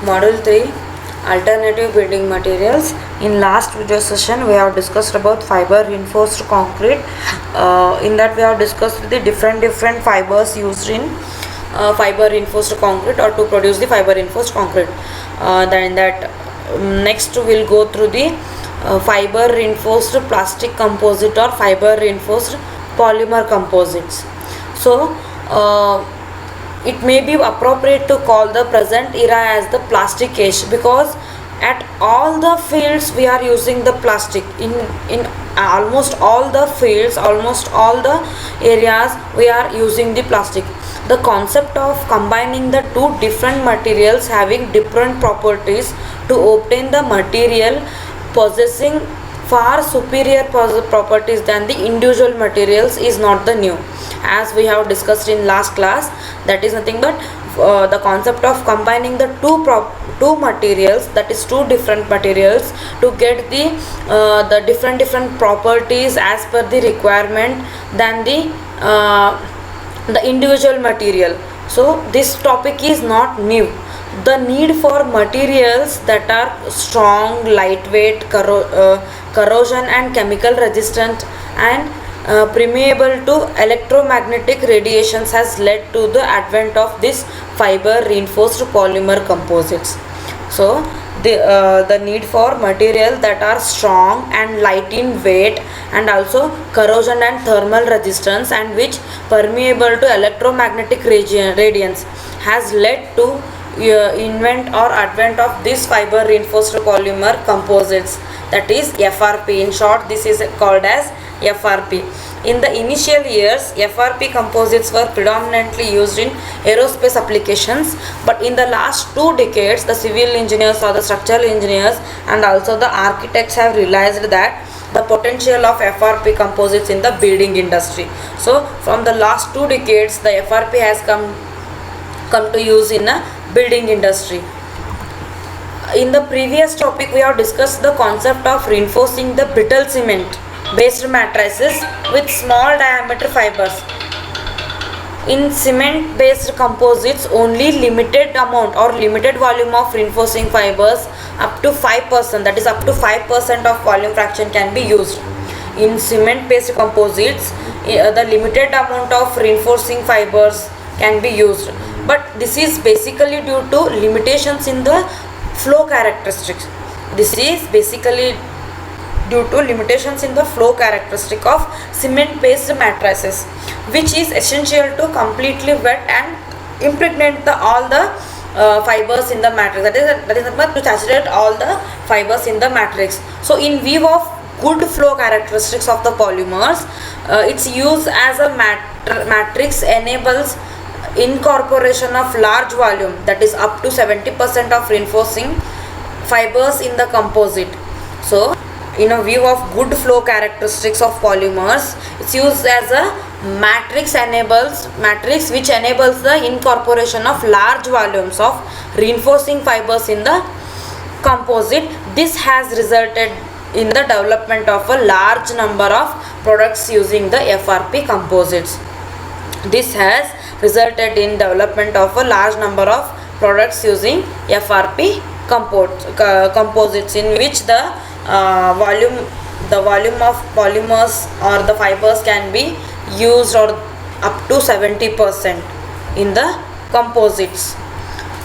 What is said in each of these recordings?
Module 3, Alternative Building Materials. In last video session we have discussed about fiber reinforced concrete. In that we have discussed the different fibers used in fiber reinforced concrete or to produce the fiber reinforced concrete. Then that next we'll go through the fiber reinforced plastic composite or fiber reinforced polymer composites. So it may be appropriate to call the present era as the plastic age, because at all the fields we are using the plastic. In almost all the fields, almost all the areas we are using the plastic. The concept of combining the two different materials having different properties to obtain the material possessing far superior properties than the individual materials is not the new, as we have discussed in last class. That is nothing but the concept of combining the two materials, that is two different materials, to get the different properties as per the requirement than the individual material. So this topic is not new. The need for materials that are strong, lightweight, corrosion and chemical resistant, and permeable to electromagnetic radiations has led to the advent of this fiber reinforced polymer composites. So the need for material that are strong and light in weight and also corrosion and thermal resistance and which permeable to electromagnetic radiance has led to invent or advent of this fiber reinforced polymer composites, that is FRP. In short, this is called as FRP. In the initial years, FRP composites were predominantly used in aerospace applications, but in the last 2 decades, the civil engineers or the structural engineers and also the architects have realized that the potential of FRP composites in the building industry. So from the last 2 decades, the FRP has come to use in a building industry. In the previous topic, we have discussed the concept of reinforcing the brittle cement based matrices with small diameter fibers. In cement based composites, only limited amount or limited volume of reinforcing fibers up to 5%, that is up to 5% of volume fraction can be used. In cement based composites, the limited amount of reinforcing fibers can be used, but this is basically due to limitations in the flow characteristics. This is basically due to limitations in the flow characteristic of cement based matrices, which is essential to completely wet and impregnate all the fibers in the matrix, that is to saturate all the fibers in the matrix. So in view of good flow characteristics of the polymers, its use as a matrix enables incorporation of large volume, that is up to 70% of reinforcing fibers in the composite. So in a view of good flow characteristics of polymers, it's used as a matrix which enables the incorporation of large volumes of reinforcing fibers in the composite. This has resulted in the development of a large number of products using the FRP composites. This has resulted in development of a large number of products using FRP composites, in which the volume of polymers or the fibers can be used or up to 70% in the composites.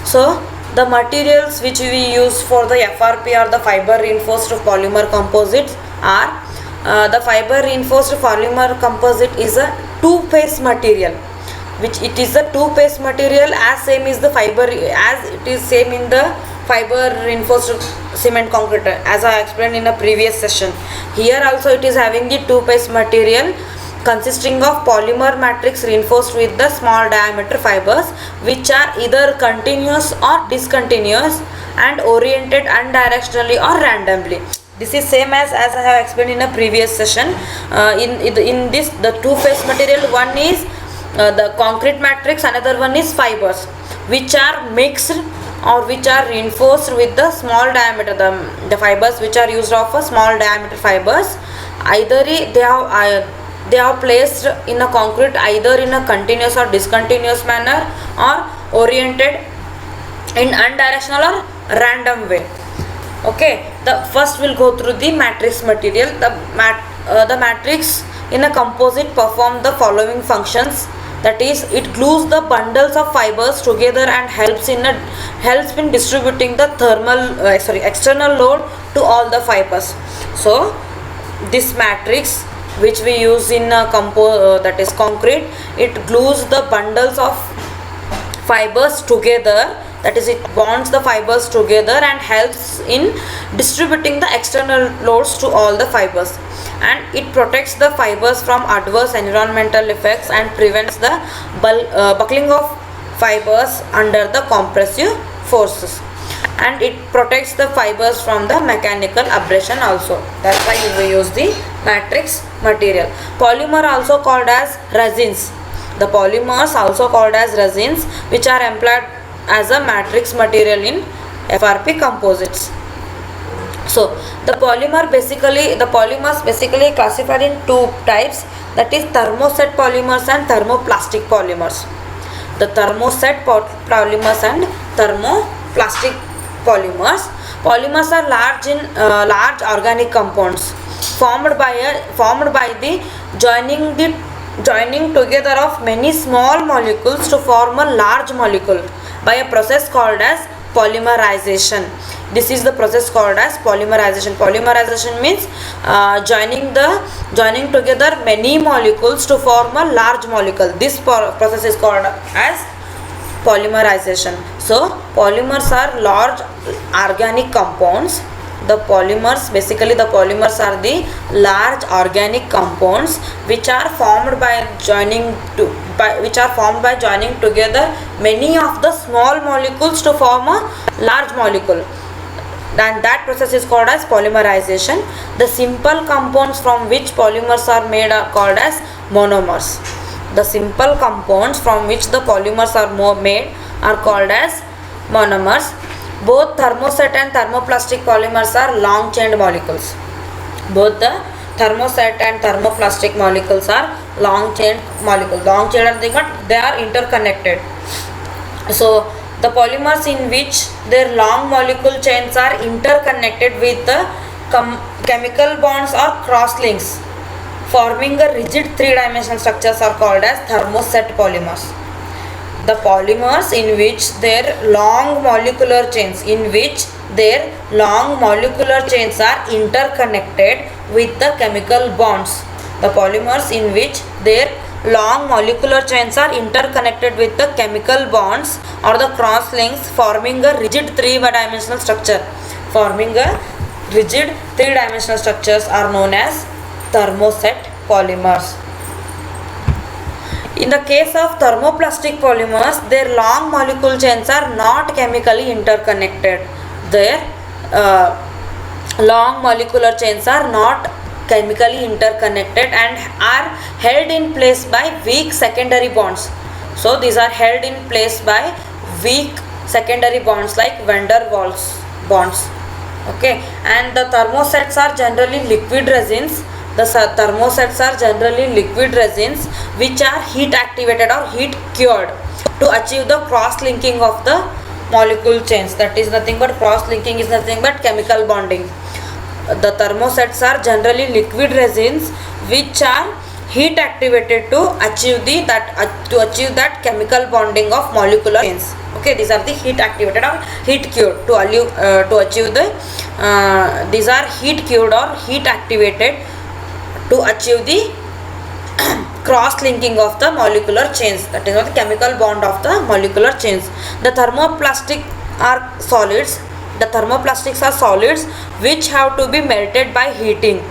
So the materials which we use for the FRP or the fiber reinforced polymer composites are the fiber reinforced polymer composite is a two-phase material, which it is a two-phase material as same is the fiber as it is same in the fiber reinforced cement concrete, as I explained in a previous session. Here also it is having the two-phase material consisting of polymer matrix reinforced with the small diameter fibers, which are either continuous or discontinuous and oriented unidirectionally or randomly. This is same as I have explained in a previous session. In this, the two-phase material, one is the concrete matrix, another one is fibers, which are mixed or which are reinforced with the small diameter. The fibers which are used of a small diameter fibers, either they are placed in a concrete either in a continuous or discontinuous manner or oriented in undirectional or random way. Okay, the first will go through the matrix material. The matrix in a composite perform the following functions, that is, it glues the bundles of fibers together and helps in distributing the external load to all the fibers. So this matrix which we use in that is concrete, it glues the bundles of fibers together, that is, it bonds the fibers together and helps in distributing the external loads to all the fibers, and it protects the fibers from adverse environmental effects and prevents the buckling of fibers under the compressive forces, and it protects the fibers from the mechanical abrasion also. That's why we use the matrix material. Polymer also called as resins. The polymers also called as resins, which are employed as a matrix material in FRP composites. So the polymers basically classified in two types, that is thermoset polymers and thermoplastic polymers. The thermoset polymers and thermoplastic polymers. Polymers are large organic compounds formed by the joining together of many small molecules to form a large molecule by a process called as polymerization. This is the process called as polymerization. Polymerization means joining together many molecules to form a large molecule. This process is called as polymerization. So polymers are large organic compounds. The polymers are the large organic compounds which are formed by joining together many of the small molecules to form a large molecule, and that process is called as polymerization. The simple compounds from which polymers are made are called as monomers. The simple compounds from which the polymers are made are called as monomers. Both thermoset and thermoplastic polymers are long-chained molecules. Both the thermoset and thermoplastic molecules are long-chained molecules. Long-chained are nothing but they are interconnected. So the polymers in which their long molecule chains are interconnected with the chemical bonds or cross-links, forming a rigid three-dimensional structures, are called as thermoset polymers. The polymers in which their long molecular chains are interconnected with the chemical bonds. The polymers in which their long molecular chains are interconnected with the chemical bonds or the cross links, forming a rigid three-dimensional structure. Are known as thermoset polymers. In the case of thermoplastic polymers, their long molecule chains are not chemically interconnected. Their long molecular chains are not chemically interconnected and are held in place by weak secondary bonds. So these are held in place by weak secondary bonds like van der Waals bonds. Okay, and the thermosets are generally liquid resins. The thermosets are generally liquid resins which are heat activated or heat cured to achieve the cross linking of the molecule chains. That is nothing but cross linking is nothing but chemical bonding. The thermosets are generally liquid resins which are heat activated to achieve that chemical bonding of molecular chains. Okay, these are the heat activated or heat cured to achieve the these are heat cured or heat activated to achieve the cross linking of the molecular chains, that is not the chemical bond of the molecular chains. The thermoplastics are solids which have to be melted by heating,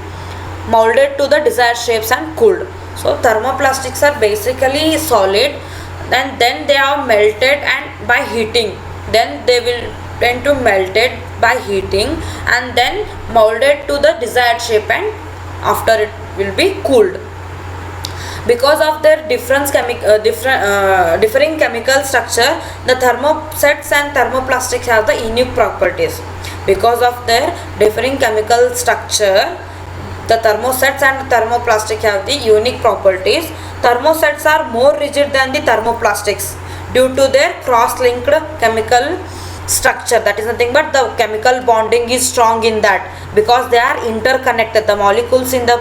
molded to the desired shapes and cooled. So thermoplastics are basically solid, and then they are melted and by heating, then they will tend to melted by heating and then molded to the desired shape, and after it will be cooled. Because of their differing chemical structure, the thermosets and thermoplastics have the unique properties. Because of their differing chemical structure, the thermosets and thermoplastic have the unique properties. Thermosets are more rigid than the thermoplastics due to their cross-linked chemical structure, that is nothing but the chemical bonding is strong in that, because they are interconnected. The molecules in the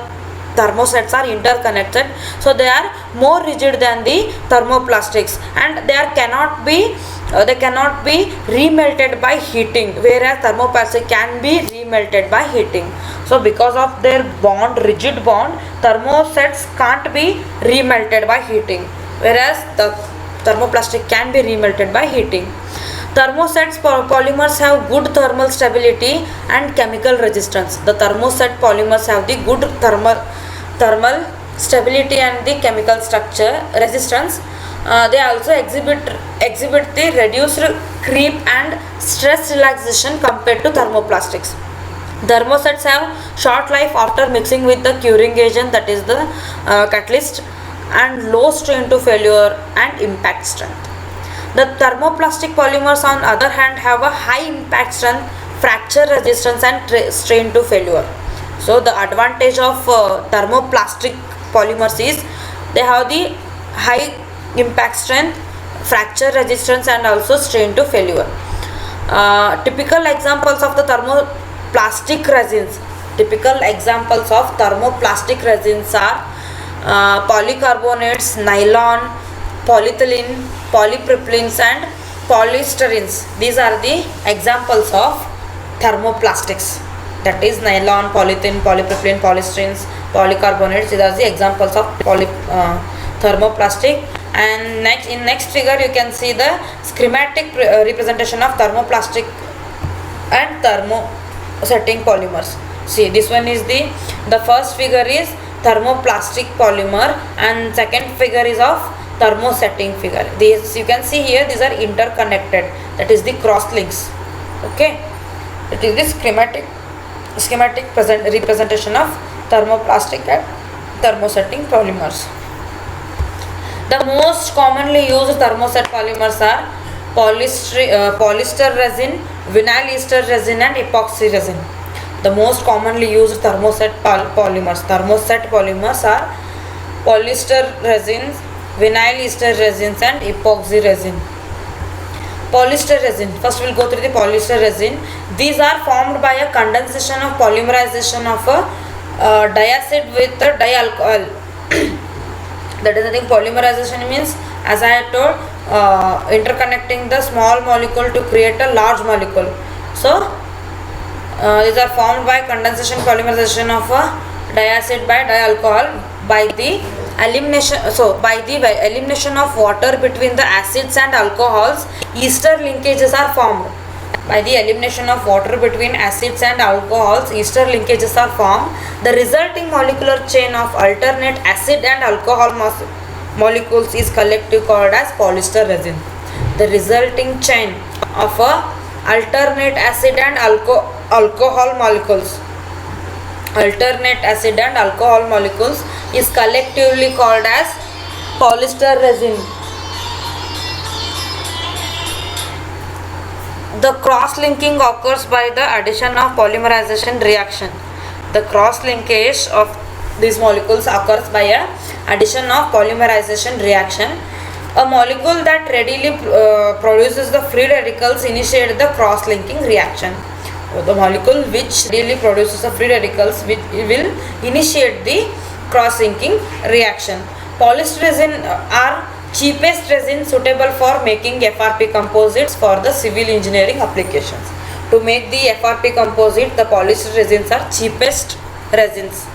thermosets are interconnected, so they are more rigid than the thermoplastics, and they cannot be remelted by heating, whereas thermoplastic can be remelted by heating. So because of their rigid bond, thermosets can't be remelted by heating, whereas the thermoplastic can be remelted by heating. Thermosets polymers have good thermal stability and chemical resistance. The thermoset polymers have the good thermal stability and the chemical structure resistance. They also exhibit the reduced creep and stress relaxation compared to thermoplastics. Thermosets have short life after mixing with the curing agent, that is the catalyst, and low strain to failure and impact strength. The thermoplastic polymers on other hand have a high impact strength, fracture resistance and strain to failure. So the advantage of thermoplastic polymers is they have the high impact strength, fracture resistance and also strain to failure. Typical examples of the thermoplastic resins. Typical examples of thermoplastic resins are polycarbonates, nylon, polyethylene, polypropylenes and polysterenes. These are the examples of thermoplastics, that is nylon, polyethylene, polypropylene, polysterenes, polycarbonates. These are the examples of thermoplastic. And next figure you can see the schematic representation of thermoplastic and thermosetting polymers. See, this one is the first figure is thermoplastic polymer and second figure is of thermosetting figure. These you can see here, these are interconnected, that is the cross links. Okay, it is the schematic representation of thermoplastic and thermosetting polymers. The most commonly used thermoset polymers are polyester resin, vinyl ester resin and epoxy resin. The most commonly used thermoset polymers are polyester resins, vinyl ester resins and epoxy resin. Polyester resin, first we will go through the polyester resin. These are formed by a condensation of polymerization of a diacid with a dialcohol. That is nothing. Polymerization means, as I had told, interconnecting the small molecule to create a large molecule. So these are formed by condensation polymerization of a diacid by dialcohol by the elimination. So by the elimination of water between the acids and alcohols, ester linkages are formed. By the elimination of water between acids and alcohols, ester linkages are formed. The resulting molecular chain of alternate acid and alcohol molecules is collectively called as polyester resin. The resulting chain of a alternate acid and alcohol molecules is collectively called as polyester resin. The cross-linking occurs by the addition of polymerization reaction. The cross-linkage of these molecules occurs by a addition of polymerization reaction. A molecule that readily produces the free radicals initiate the cross-linking reaction. The molecule which readily produces the free radicals will initiate the cross-linking reaction. Polyester resin are cheapest resin suitable for making FRP composites for the civil engineering applications. To make the FRP composite, the polyester resins are cheapest resins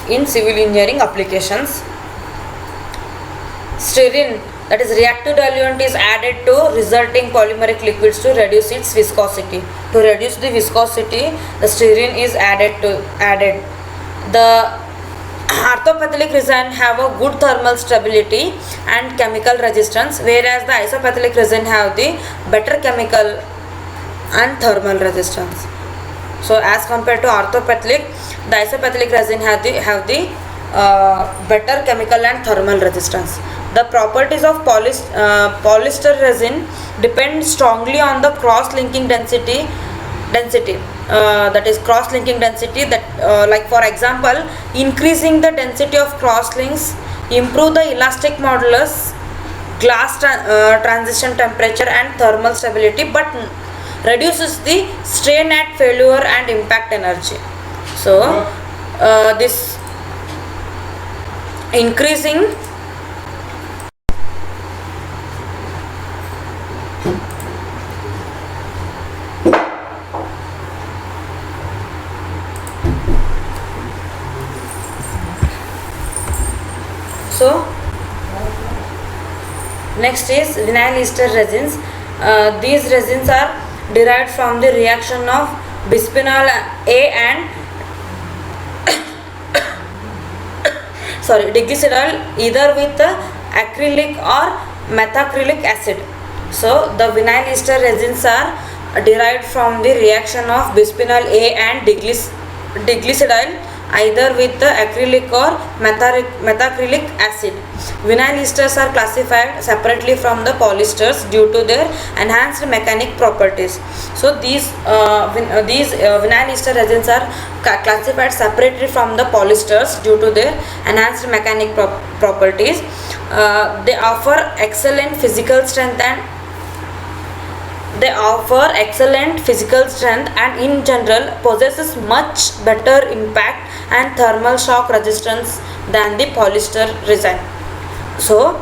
in civil engineering applications. Stearin, that is reactive diluent, is added to resulting polymeric liquids to reduce its viscosity. To reduce the viscosity, the stearin is added. The orthopatholic resin have a good thermal stability and chemical resistance, whereas the isopatholic resin have the better chemical and thermal resistance. So as compared to orthopatholic, the isopatholic resin have the better chemical and thermal resistance. The properties of polyester resin depend strongly on the cross-linking density. That is cross-linking density, that like for example, increasing the density of cross links improve the elastic modulus transition temperature and thermal stability, but reduces the strain at failure and impact energy. So this increasing so next is vinyl ester resins. These resins are derived from the reaction of bisphenol A and diglycerol either with acrylic or methacrylic acid. So the vinyl ester resins are derived from the reaction of bisphenol A and diglycerol either with the acrylic or methacrylic acid. Vinyl esters are classified separately from the polyesters due to their enhanced mechanic properties. So these vinyl ester resins are classified separately from the polyesters due to their enhanced mechanic properties. They offer excellent physical strength and in general possesses much better impact and thermal shock resistance than the polyester resin. So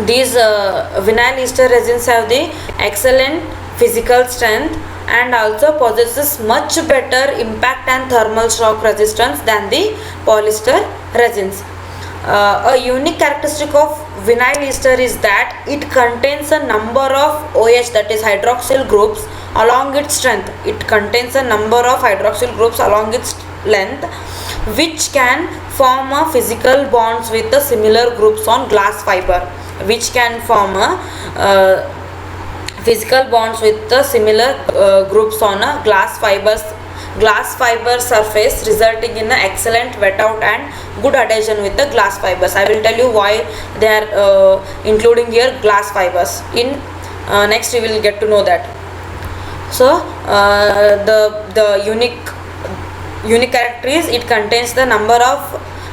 these vinyl ester resins have the excellent physical strength and also possesses much better impact and thermal shock resistance than the polyester resins. A unique characteristic of vinyl ester is that it contains a number of OH, that is hydroxyl groups, along its strength. It contains a number of hydroxyl groups along its length, which can form a physical bonds with the similar groups on glass fiber. Physical bonds with the similar groups on a glass fiber surface, resulting in an excellent wet out and good adhesion with the glass fibers. I will tell you why they are including here glass fibers. In next we will get to know that. So the unique character is it contains the number of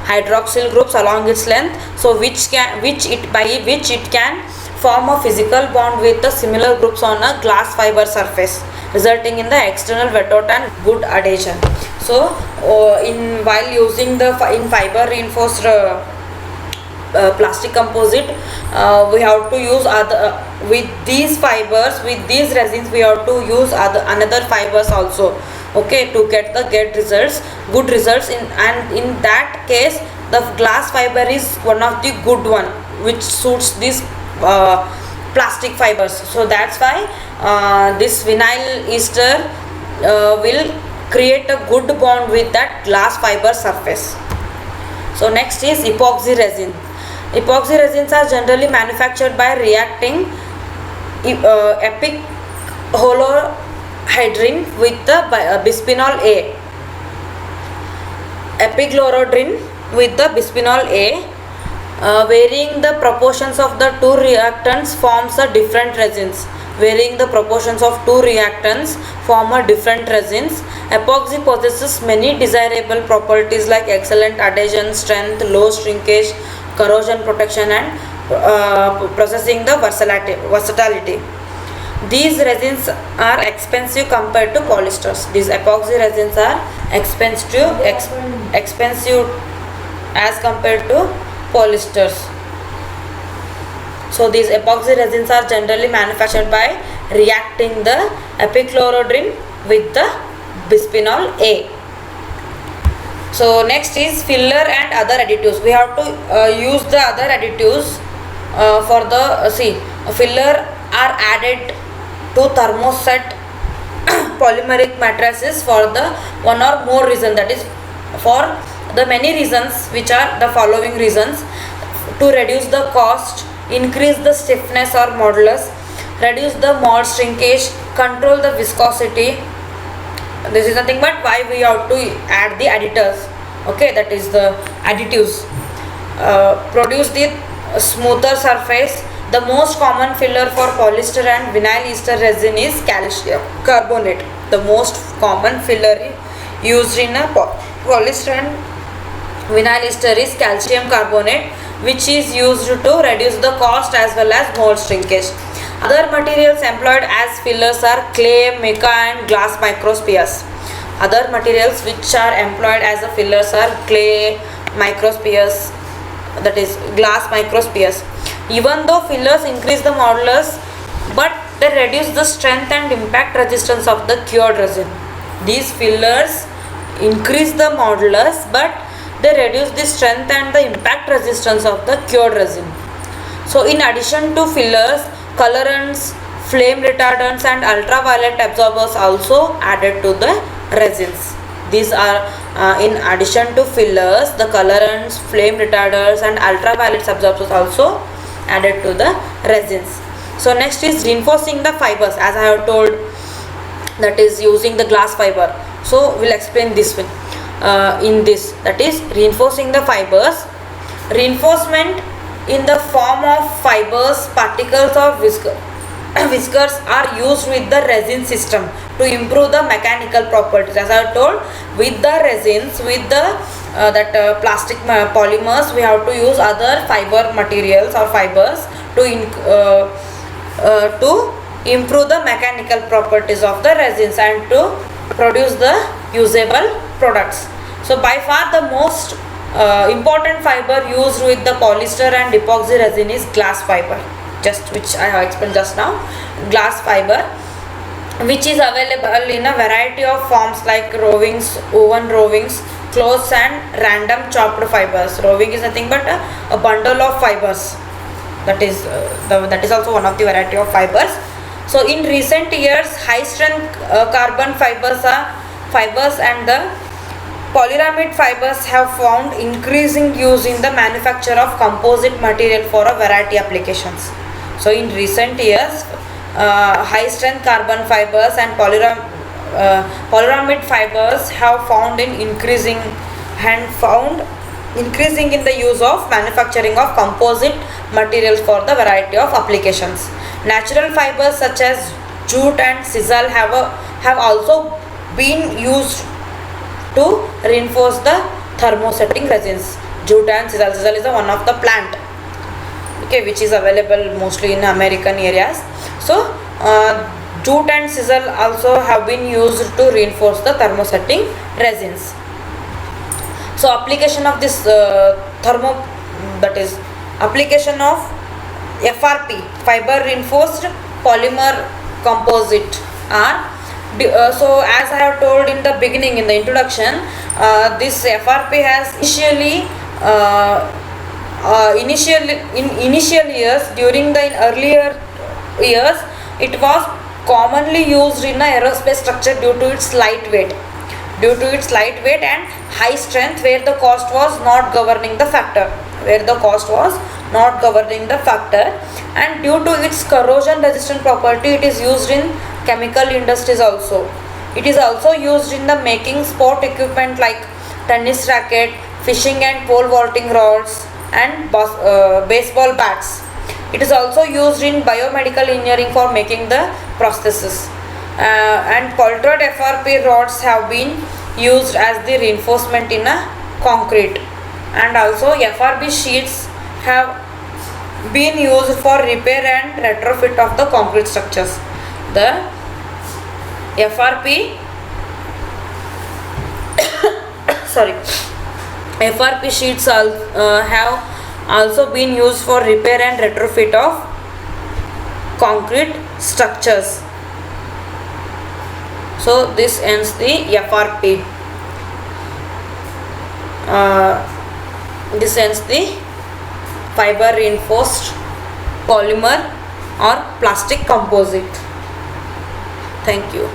hydroxyl groups along its length, so which it can form a physical bond with the similar groups on a glass fiber surface, resulting in the external wet out and good adhesion. So while using the fiber reinforced plastic composite, we have to use with these resins we have to use another fibers also, okay, to get good results in that case the glass fiber is one of the good one which suits this plastic fibers. So that's why this vinyl ester will create a good bond with that glass fiber surface. So next is epoxy resin. Epoxy resins are generally manufactured by reacting epichlorohydrin with the bisphenol A. Epichlorohydrin with the bisphenol A. Varying the proportions of the two reactants forms a different resins. Epoxy possesses many desirable properties like excellent adhesion, strength, low shrinkage, corrosion protection and processing the versatility. These resins are expensive compared to polyesters. These epoxy resins are expensive as compared to polyesters. So these epoxy resins are generally manufactured by reacting the epichlorohydrin with the bisphenol A. So next is filler and other additives. We have to use the other additives for the filler are added to thermoset polymeric matrices for the one or more reason, that is for the many reasons, which are the following reasons: to reduce the cost, increase the stiffness or modulus, reduce the mold shrinkage, control the viscosity. This is nothing but why we have to add the additives, okay, that is the additives. Produce the smoother surface. The most common filler for polyester and vinyl ester resin is calcium carbonate. The most common filler used in a polyester and vinyl ester is calcium carbonate. which is used to reduce the cost as well as mold shrinkage. Other materials employed as fillers are clay, mica and glass microspheres. Other materials which are employed as a fillers are clay, microspheres, that is glass microspheres. Even though fillers increase the modulus, but they reduce the strength and impact resistance of the cured resin. These fillers increase the modulus, but they reduce the strength and the impact resistance of the cured resin. So in addition to fillers, colorants, flame retardants and ultraviolet absorbers also added to the resins. These are in addition to fillers, the colorants, flame retardants and ultraviolet absorbers also added to the resins. So next is reinforcing the fibers, as I have told, that is using the glass fiber. So we'll explain this one in this, that is reinforcing the fibers. Reinforcement in the form of fibers, particles or whiskers are used with the resin system to improve the mechanical properties. As I have told, with the resins, with the plastic polymers, we have to use other fiber materials or fibers to improve the mechanical properties of the resins and to produce the usable products. So by far the most important fiber used with the polyester and epoxy resin is glass fiber, just which I have explained just now. Glass fiber, which is available in a variety of forms like rovings, woven rovings, clothes and random chopped fibers. Roving is nothing but a bundle of fibers. That is also one of the variety of fibers. So in recent years, high strength carbon fibers and the polyramide fibers have found increasing use in the manufacture of composite material for a variety applications. So in recent years, high strength carbon fibers and polyramide fibers have found increasing in the use of manufacturing of composite materials for the variety of applications. Natural fibers such as jute and sisal have also been used to reinforce the thermosetting resins. Jute and sisal is one of the plant, okay, which is available mostly in American areas. So jute and sisal also have been used to reinforce the thermosetting resins. So application of this application of FRP, fiber reinforced polymer composite are so as I have told in the beginning, in the introduction, this FRP has in initial years, during the earlier years, it was commonly used in a aerospace structure due to its lightweight and high strength, where the cost was not governing the factor, and due to its corrosion resistant property, it is used in chemical industries also. It is also used in the making sport equipment like tennis racket, fishing and pole vaulting rods and baseball bats. It is also used in biomedical engineering for making the prostheses. And coultered FRP rods have been used as the reinforcement in a concrete, and also FRP sheets have been used for repair and retrofit of the concrete structures. The FRP FRP sheets have also been used for repair and retrofit of concrete structures. So this ends the FRP. This ends the fiber reinforced polymer or plastic composite. Thank you.